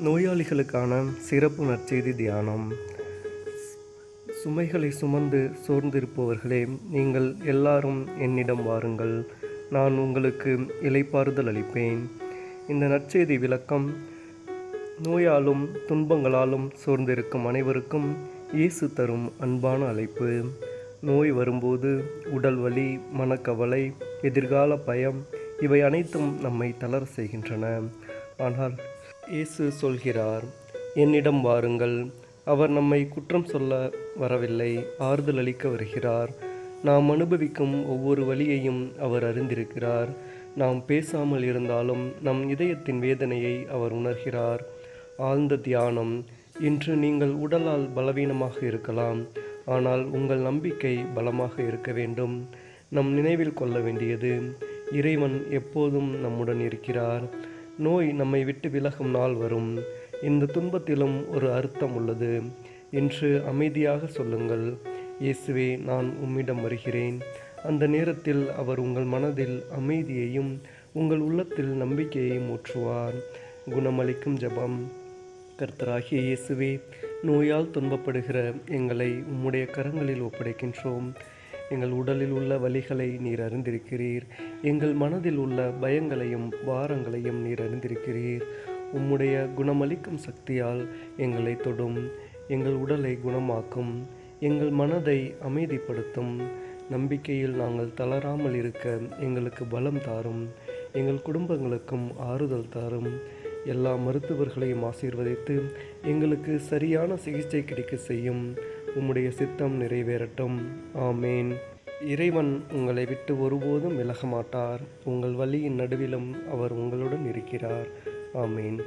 நோயாளிகளுக்கான சிறப்பு நற்செய்தி தியானம். சுமைகளை சுமந்து சோர்ந்திருப்பவர்களே, நீங்கள் எல்லாரும் என்னிடம் வாருங்கள், நான் உங்களுக்கு இளைப்பாறுதல் அளிப்பேன். இந்த நற்செய்தி விளக்கம்: நோயாலும் துன்பங்களாலும் சோர்ந்திருக்கும் அனைவருக்கும் இயேசு தரும் அன்பான அழைப்பு. நோய் வரும்போது உடல் வலி, மனக்கவலை, எதிர்கால பயம் இவை அனைத்தும் நம்மை தளர செய்கின்றன. ஆனால் இயேசு சொல்கிறார், என்னிடம் வாருங்கள். அவர் நம்மை குற்றம் சொல்ல வரவில்லை, ஆறுதல் அளிக்க வருகிறார். நாம் அனுபவிக்கும் ஒவ்வொரு வலியையும் அவர் அறிந்திருக்கிறார். நாம் பேசாமல் இருந்தாலும் நம் இதயத்தின் வேதனையை அவர் உணர்கிறார். ஆழ்ந்த தியானம். இன்று நீங்கள் உடலால் பலவீனமாக இருக்கலாம், ஆனால் உங்கள் நம்பிக்கை பலமாக இருக்க வேண்டும். நம் நினைவில் கொள்ள வேண்டியது: இறைவன் எப்போதும் நம்முடன் இருக்கிறார். நோய் நம்மை விட்டு விலகும் நாள் வரும். இந்த துன்பத்திலும் ஒரு அர்த்தம் உள்ளது. இன்று அமைதியாக சொல்லுங்கள், இயேசுவே, நான் உம்மிடம் வருகிறேன். அந்த நேரத்தில் அவர் உங்கள் மனதில் அமைதியையும் உங்கள் உள்ளத்தில் நம்பிக்கையையும் ஊற்றுவார். குணமளிக்கும் ஜெபம். கர்த்தராகிய இயேசுவே, நோயால் துன்பப்படுகிற எங்களை உம்முடைய கரங்களில் ஒப்படைக்கின்றோம். எங்கள் உடலில் உள்ள வலிகளை நீர் அறிந்திருக்கிறீர். எங்கள் மனதில் உள்ள பயங்களையும் பாரங்களையும் நீர் அறிந்திருக்கிறீர். உம்முடைய குணமளிக்கும் சக்தியால் எங்களை தொடும். எங்கள் உடலை குணமாக்கும். எங்கள் மனதை அமைதிப்படுத்தும். நம்பிக்கையில் நாங்கள் தளராமல் இருக்க எங்களுக்கு பலம் தாரும். எங்கள் குடும்பங்களுக்கும் ஆறுதல் தாரும். எல்லா மருத்துவர்களையும் ஆசீர்வதித்து எங்களுக்கு சரியான சிகிச்சை கிடைக்க செய்யும். உம்முடைய சித்தம் நிறைவேறட்டும். ஆமேன். இறைவன் உங்களை விட்டு ஒருபோதும் விலக மாட்டார். உங்கள் வலியின் நடுவிலும் அவர் உங்களுடன் இருக்கிறார். ஆமேன்.